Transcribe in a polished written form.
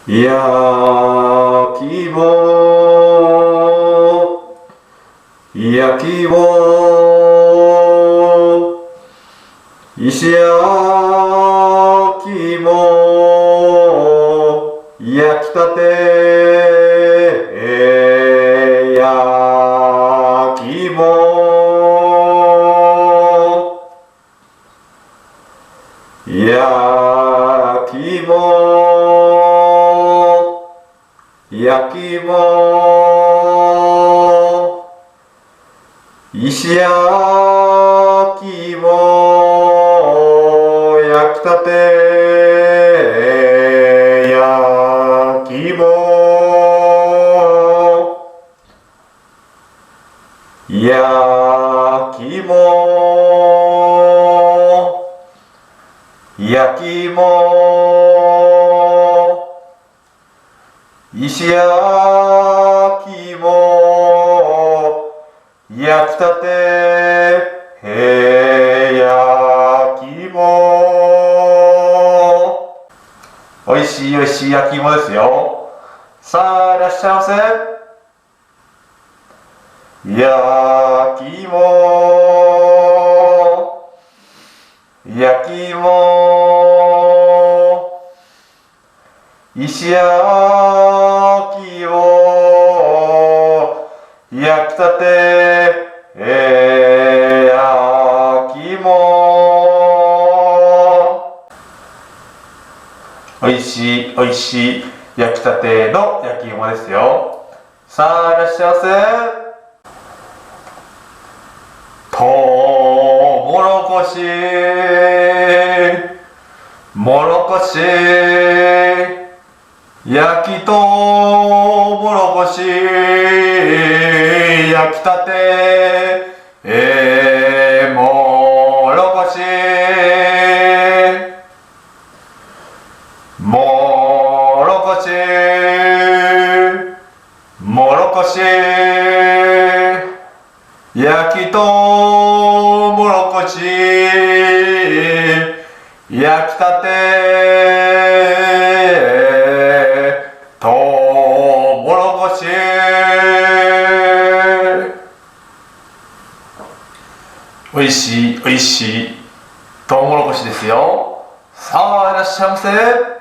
焼き棒焼き棒石焼き棒焼きたて焼き棒焼き棒焼き棒石焼き棒焼きたて焼き棒焼き棒焼き棒石焼き棒焼きたて焼き棒おいしいおいしい焼き芋ですよ。さあいらっしゃいませ。焼き芋焼き芋石焼き芋焼きたて焼き芋おいしいおいしい焼きたての焼き芋ですよ。さあいらっしゃいませ。とうもろこしもろこし焼きとうもろこし焼きたてもろこしもろこしもろこし焼きとうもろこし焼きたてとうもろこしおいしいおいしいとうもろこしですよ。さあいらっしゃいませ。